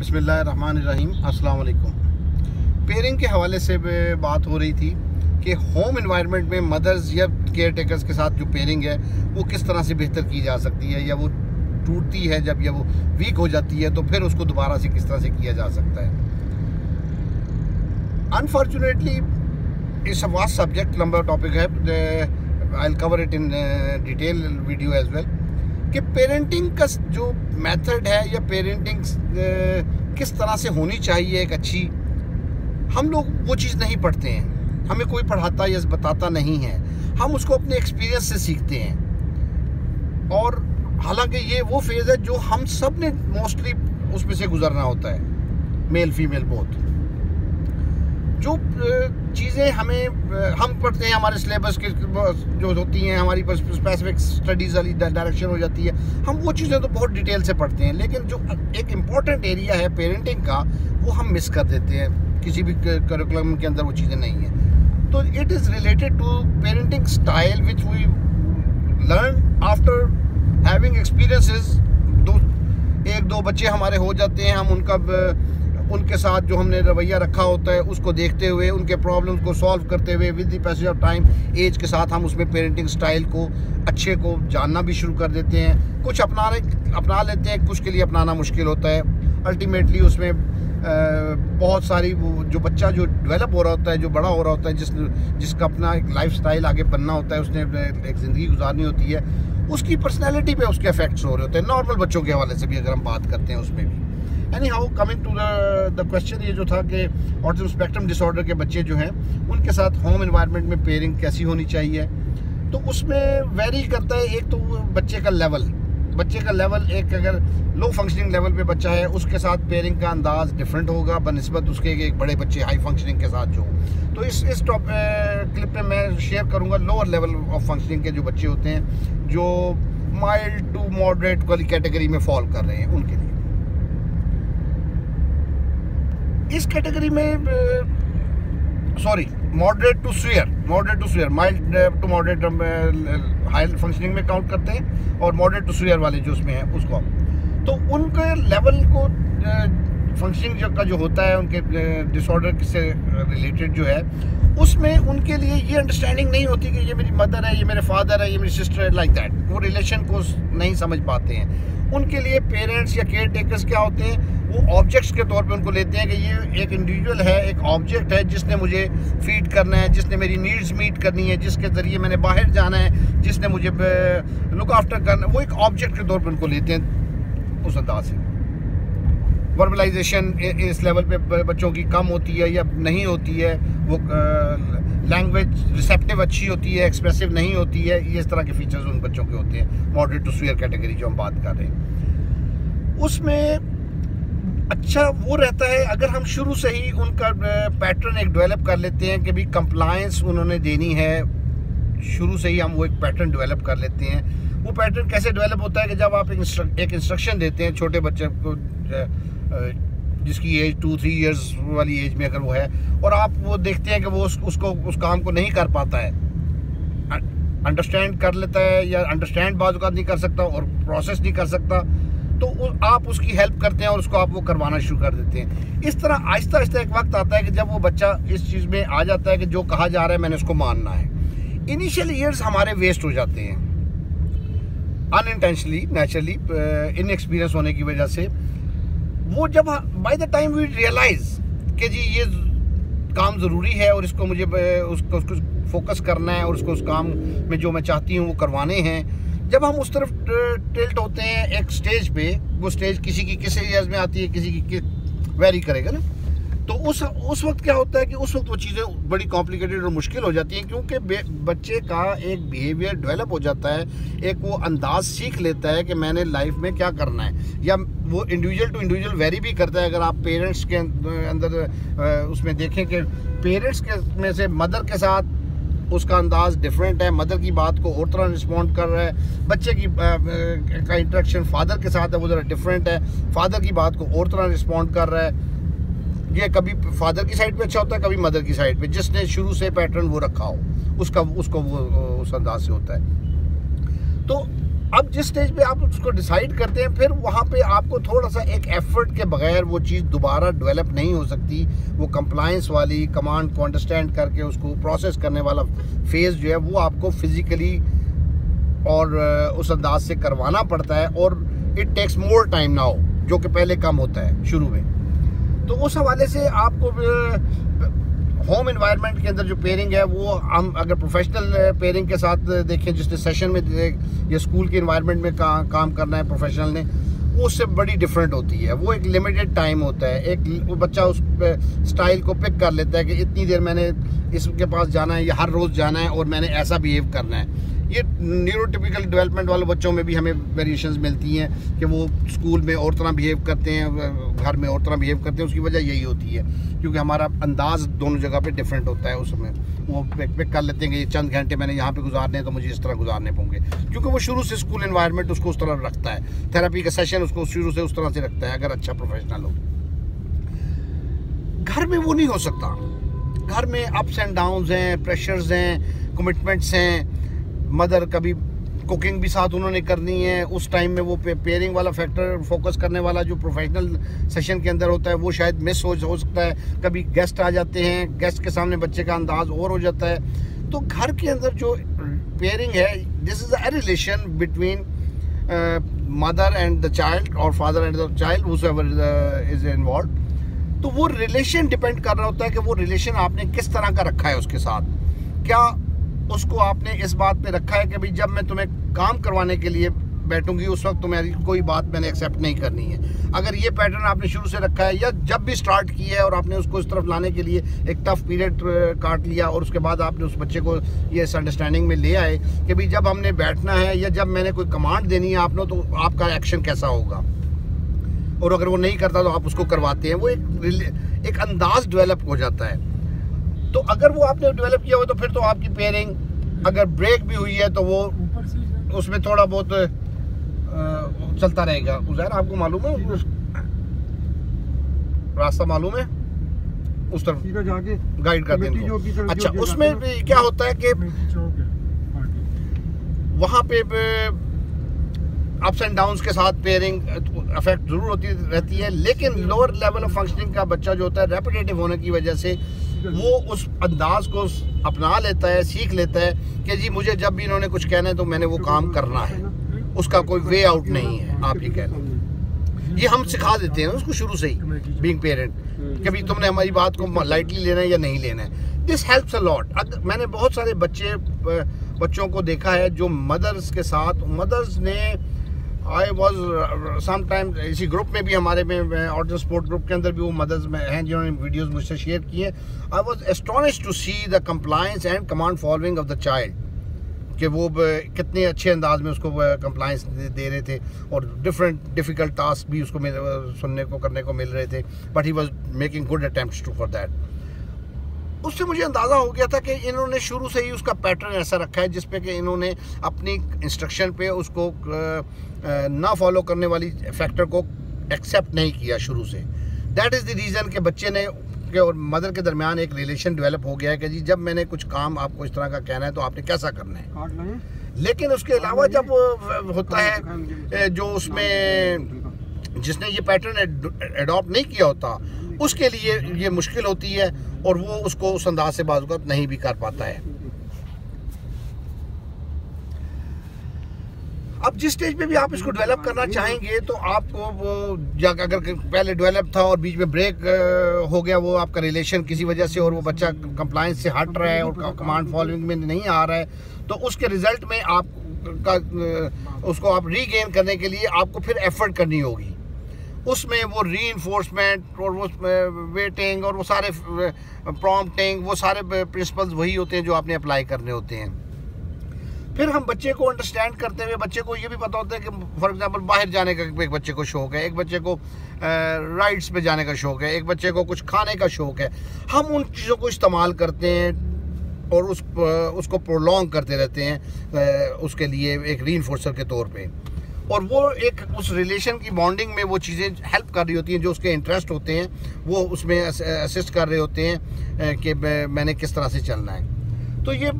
बिस्मिल्लाहिर्रहमानिर्रहीम, अस्सलाम वालेकुम। पेयरिंग के हवाले से बात हो रही थी कि होम एनवायरनमेंट में मदर्स या केयर टेकर्स के साथ जो पेयरिंग है वो किस तरह से बेहतर की जा सकती है, या वो टूटती है जब, या वो वीक हो जाती है तो फिर उसको दोबारा से किस तरह से किया जा सकता है। Unfortunately it's a vast subject, लंबा टॉपिक है, I will cover it in detail video as well, कि पेरेंटिंग का जो मेथड है या पेरेंटिंग किस तरह से होनी चाहिए एक अच्छी, हम लोग वो चीज़ नहीं पढ़ते हैं, हमें कोई पढ़ाता या बताता नहीं है, हम उसको अपने एक्सपीरियंस से सीखते हैं। और हालांकि ये वो फेज़ है जो हम सब ने मोस्टली उसमें से गुजरना होता है, मेल फीमेल बोथ। जो चीज़ें हम पढ़ते हैं, हमारे सिलेबस के जो होती हैं, हमारी स्पेसिफिक स्टडीज़ वाली डायरेक्शन हो जाती है, हम वो चीज़ें तो बहुत डिटेल से पढ़ते हैं, लेकिन जो एक इम्पॉर्टेंट एरिया है पेरेंटिंग का वो हम मिस कर देते हैं, किसी भी करिकुलम के अंदर वो चीज़ें नहीं हैं। तो it is related to parenting style which we learn after having experiences. एक दो बच्चे हमारे हो जाते हैं, हम उनके साथ जो हमने रवैया रखा होता है उसको देखते हुए, उनके प्रॉब्लम्स को सॉल्व करते हुए with the passage of time, age के साथ हम उसमें पेरेंटिंग स्टाइल को अच्छे को जानना भी शुरू कर देते हैं। कुछ अपना लेते हैं, कुछ के लिए अपनाना मुश्किल होता है। अल्टीमेटली उसमें बहुत सारी जो बच्चा जो डेवलप हो रहा होता है, जो बड़ा हो रहा होता है, जिसका अपना एक लाइफ स्टाइल आगे बनना होता है, उसने एक ज़िंदगी गुजारनी होती है, उसकी पर्सनैलिटी पे उसके इफेक्ट्स हो रहे होते हैं। नॉर्मल बच्चों के हवाले से भी अगर हम बात करते हैं उसमें भी। Anyhow, coming to the question, ये जो था कि ऑटिज्म स्पेक्ट्रम डिसऑर्डर के बच्चे जो हैं उनके साथ होम एनवायरनमेंट में पेयरिंग कैसी होनी चाहिए, तो उसमें वेरी करता है। एक तो बच्चे का लेवल, एक अगर लो फंक्शनिंग लेवल पे बच्चा है उसके साथ पेयरिंग का अंदाज डिफरेंट होगा बनिस्बत उसके एक बड़े बच्चे हाई फंक्शनिंग के साथ जो। तो इस क्लिप में मैं शेयर करूँगा लोअर लेवल ऑफ फंक्शनिंग के जो बच्चे होते हैं, जो माइल्ड टू मॉडरेट वाली कैटेगरी में फॉल कर रहे हैं, उनके लिए इस कैटेगरी में moderate to severe, mild to moderate high functioning में काउंट करते हैं, और मॉडरेट टू सीवियर वाले जो उसमें हैं उसको। तो उनके लेवल को फंक्शनिंग का जो होता है उनके डिसऑर्डर से रिलेटेड जो है, उसमें उनके लिए ये अंडरस्टैंडिंग नहीं होती कि ये मेरी मदर है, ये मेरे फादर है, ये मेरी सिस्टर है, लाइक दैट। वो रिलेशन को नहीं समझ पाते हैं। उनके लिए पेरेंट्स या केयर टेकर्स क्या होते हैं, वो ऑब्जेक्ट्स के तौर पे उनको लेते हैं कि ये एक इंडिविजुअल है, एक ऑब्जेक्ट है जिसने मुझे फीड करना है, जिसने मेरी नीड्स मीट करनी है, जिसके ज़रिए मैंने बाहर जाना है, जिसने मुझे लुक आफ्टर करना, वो एक ऑब्जेक्ट के तौर पे उनको लेते हैं उस अंदाज से। वर्बलाइजेशन इस लेवल पे बच्चों की कम होती है या नहीं होती है, वो लैंग्वेज रिसेप्टिव अच्छी होती है, एक्सप्रेसिव नहीं होती है, ये इस तरह के फीचर्स उन बच्चों के होते हैं। मॉडरेट टू सीवियर कैटेगरी जो हम बात कर रहे हैं, उसमें अच्छा वो रहता है अगर हम शुरू से ही उनका पैटर्न एक डेवलप कर लेते हैं कि भी कंप्लायंस उन्होंने देनी है, शुरू से ही हम वो एक पैटर्न डेवलप कर लेते हैं। वो पैटर्न कैसे डेवलप होता है कि जब आप एक इंस्ट्रक्शन देते हैं छोटे बच्चे को, जिसकी एज 2-3 इयर्स वाली एज में अगर वो है, और आप वो देखते हैं कि वो उसको उस काम को नहीं कर पाता है, अंडरस्टैंड कर लेता है या अंडरस्टैंड बाज़ औक़ात नहीं कर सकता और प्रोसेस नहीं कर सकता, तो आप उसकी हेल्प करते हैं और उसको आप वो करवाना शुरू कर देते हैं। इस तरह आहिस्ता आहिस्ता एक वक्त आता है कि जब वो बच्चा इस चीज़ में आ जाता है कि जो कहा जा रहा है मैंने उसको मानना है। इनिशियल ईयर्स हमारे वेस्ट हो जाते हैं अनइंटेंशनली, नेचुरली, इनएक्सपीरियंस होने की वजह से। वो जब by the time we realise कि जी ये काम ज़रूरी है और इसको मुझे उसको फोकस करना है और उसको उस काम में जो मैं चाहती हूँ वो करवाने हैं, जब हम उस तरफ टिल्ट होते हैं एक स्टेज पे, वो स्टेज किसी की किस एरियाज में आती है, किसी की वेरी करेगा ना, तो उस वक्त क्या होता है कि उस वक्त वो चीज़ें बड़ी कॉम्प्लिकेटेड और मुश्किल हो जाती हैं, क्योंकि बच्चे का एक बिहेवियर डेवलप हो जाता है, एक वो अंदाज सीख लेता है कि मैंने लाइफ में क्या करना है, या वो इंडिविजुअल टू इंडिविजुअल वेरी भी करता है। अगर आप पेरेंट्स के अंदर उसमें देखें कि पेरेंट्स के में से मदर के साथ उसका अंदाज डिफरेंट है, मदर की बात को और तरह रिस्पॉन्ड कर रहा है, बच्चे की का इंटरेक्शन फादर के साथ है वो ज़रा डिफरेंट है, फादर की बात को और तरह रिस्पॉन्ड कर रहा है। ये कभी फादर की साइड पे अच्छा होता है, कभी मदर की साइड पे, जिसने शुरू से पैटर्न वो रखा हो उसको वो उस अंदाज से होता है। तो अब जिस स्टेज पे आप उसको डिसाइड करते हैं, फिर वहाँ पे आपको थोड़ा सा एक एफर्ट के बगैर वो चीज़ दोबारा डेवलप नहीं हो सकती। वो कंप्लायंस वाली कमांड को अंडरस्टैंड करके उसको प्रोसेस करने वाला फेज़ जो है वो आपको फिज़िकली और उस अंदाज से करवाना पड़ता है, और it takes more time now, जो कि पहले कम होता है शुरू में। तो उस हवाले से आपको होम एनवायरनमेंट के अंदर जो पेयरिंग है वो हम अगर प्रोफेशनल पेयरिंग के साथ देखें, जिसने सेशन में या स्कूल के एनवायरनमेंट में काम करना है प्रोफेशनल ने, वो उससे बड़ी डिफरेंट होती है। वो एक लिमिटेड टाइम होता है, एक वो बच्चा उस स्टाइल को पिक कर लेता है कि इतनी देर मैंने इसके पास जाना है या हर रोज़ जाना है और मैंने ऐसा बिहेव करना है। ये न्यूरोटिपिकल डेवलपमेंट वाले बच्चों में भी हमें वेरिएशंस मिलती हैं कि वो स्कूल में और तरह बिहेव करते हैं, घर में और तरह बिहेव करते हैं। उसकी वजह यही होती है क्योंकि हमारा अंदाज दोनों जगह पे डिफरेंट होता है। उसमें वो पिक कर लेते हैं कि ये चंद घंटे मैंने यहाँ पे गुजारने हैं तो मुझे इस तरह गुजारने होंगे, क्योंकि वो शुरू से स्कूल एनवायरनमेंट उसको उस तरह रखता है, थेरेपी का सेशन उसको शुरू से उस तरह से रखता है अगर अच्छा प्रोफेशनल हो। घर में वो नहीं हो सकता। घर में अप्स एंड डाउन्स हैं, प्रेशर्स हैं, कमिटमेंट्स हैं। मदर कभी कुकिंग भी साथ उन्होंने करनी है, उस टाइम में वो पेयरिंग वाला फैक्टर फोकस करने वाला जो प्रोफेशनल सेशन के अंदर होता है वो शायद मिस हो सकता है। कभी गेस्ट आ जाते हैं, गेस्ट के सामने बच्चे का अंदाज और हो जाता है। तो घर के अंदर जो पेयरिंग है, this is a relation between mother and the child और father and the child, whoever is involve. तो वो रिलेशन डिपेंड कर रहा होता है कि वो रिलेशन आपने किस तरह का रखा है उसके साथ। क्या उसको आपने इस बात पे रखा है कि भाई जब मैं तुम्हें काम करवाने के लिए बैठूंगी उस वक्त तुम्हारी कोई बात मैंने एक्सेप्ट नहीं करनी है। अगर ये पैटर्न आपने शुरू से रखा है या जब भी स्टार्ट किया है और आपने उसको इस तरफ लाने के लिए एक टफ पीरियड काट लिया और उसके बाद आपने उस बच्चे को ये इस अंडरस्टैंडिंग में ले आए कि भाई जब हमने बैठना है या जब मैंने कोई कमांड देनी है आपने, तो आपका एक्शन कैसा होगा, और अगर वो नहीं करता तो आप उसको करवाते हैं। वो एक अंदाज डेवलप हो जाता है। तो अगर वो आपने डेवलप किया हो तो फिर तो आपकी पेयरिंग अगर ब्रेक भी हुई है तो वो उसमें थोड़ा बहुत चलता रहेगा। उज़ैर आपको मालूम है रास्ता मालूम है उस तरफ जाके गाइड कर दें। अच्छा, उसमें क्या होता है कि वहाँ पे अप्स एंड डाउन्स के साथ पेयरिंग अफेक्ट जरूर होती रहती है, लेकिन लोअर लेवल ऑफ फंक्शनिंग का बच्चा जो होता है रेपिटेटिव होने की वजह से वो उस अंदाज को अपना लेता है, सीख लेता है कि जी मुझे जब भी इन्होंने कुछ कहना है तो मैंने वो काम करना है, उसका कोई वे आउट नहीं है। आप ये कहना ये हम सिखा देते हैं उसको शुरू से ही, बीइंग पेरेंट, कि भाई तुमने हमारी बात को लाइटली लेना है या नहीं लेना है। This helps a lot. मैंने बहुत सारे बच्चों को देखा है जो मदर्स के साथ, मदर्स ने आई वॉज समटाइम इसी ग्रुप में भी हमारे में ऑर्डर स्पोर्ट ग्रुप के अंदर भी वो मदर्स में हैं जिन्होंने वीडियोस मुझसे शेयर किए। I was astonished to see the compliance and command following of the child, कि वो कितने अच्छे अंदाज में उसको कंप्लायंस दे रहे थे और डिफ़िकल्ट टास्क भी उसको सुनने को करने को मिल रहे थे, but he was making good attempts to for that. उससे मुझे अंदाज़ा हो गया था कि इन्होंने शुरू से ही उसका पैटर्न ऐसा रखा है जिसपे कि इन्होंने अपनी इंस्ट्रक्शन पे उसको ना फॉलो करने वाली फैक्टर को एक्सेप्ट नहीं किया शुरू से। दैट इज़ द रीज़न कि बच्चे ने के और मदर के दरमियान एक रिलेशन डेवलप हो गया है कि जी जब मैंने कुछ काम आपको इस तरह का कहना है तो आपने कैसा करना है। लेकिन उसके अलावा जब होता है जो उसमें जिसने ये पैटर्न एडॉप्ट नहीं किया होता उसके लिए ये मुश्किल होती है और वो उसको उस अंदाज से बाज़ नहीं भी कर पाता है। अब जिस स्टेज पे भी आप इसको डेवलप करना चाहेंगे तो आपको वो अगर पहले डेवलप था और बीच में ब्रेक हो गया वो आपका रिलेशन किसी वजह से और वो बच्चा कंप्लायंस से हट रहा है और कमांड फॉलोइंग में नहीं आ रहा है, तो उसके रिजल्ट में उसको आप रीगेन करने के लिए आपको फिर एफर्ट करनी होगी। उसमें वो रीइंफोर्समेंट और वो वेटिंग और वो सारे प्रॉम्प्टिंग, वो सारे प्रिंसिपल्स वही होते हैं जो आपने अप्लाई करने होते हैं। फिर हम बच्चे को अंडरस्टैंड करते हुए बच्चे को ये भी पता होता है कि फॉर एग्जांपल बाहर जाने का एक बच्चे को शौक है, एक बच्चे को राइड्स पे जाने का शौक है, एक बच्चे को कुछ खाने का शौक है। हम उन चीज़ों को इस्तेमाल करते हैं और उसको प्रोलॉन्ग करते रहते हैं उसके लिए एक रीइंफोर्सर के तौर पे, और वो एक उस रिलेशन की बॉन्डिंग में वो चीज़ें हेल्प कर रही होती हैं जो उसके इंटरेस्ट होते हैं, वो उसमें असिस्ट कर रहे होते हैं कि मैंने किस तरह से चलना है। तो ये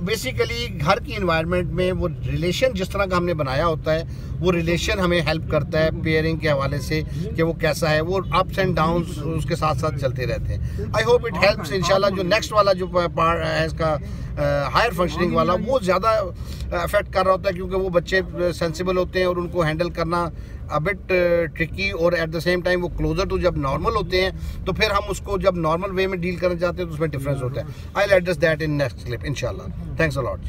बेसिकली घर की इन्वायरमेंट में वो रिलेशन जिस तरह का हमने बनाया होता है, वो रिलेशन हमें हेल्प करता है पेयरिंग के हवाले से कि वो कैसा है, वो अप्स एंड डाउन्स उसके साथ साथ चलते रहते हैं। I hope it helps. इंशाल्लाह जो नेक्स्ट वाला जो पार्ट है इसका हायर फंक्शनिंग वाला, वो ज़्यादा अफेक्ट कर रहा होता है क्योंकि वो बच्चे सेंसिबल होते हैं और उनको हैंडल करना अ बिट ट्रिकी, और एट द सेम टाइम वो क्लोजर टू जब नॉर्मल होते हैं तो फिर हम उसको जब नॉर्मल वे में डील करना चाहते हैं तो उसमें डिफरेंस होता है। I will address that in next clip इंशाल्लाह। Thanks a lot.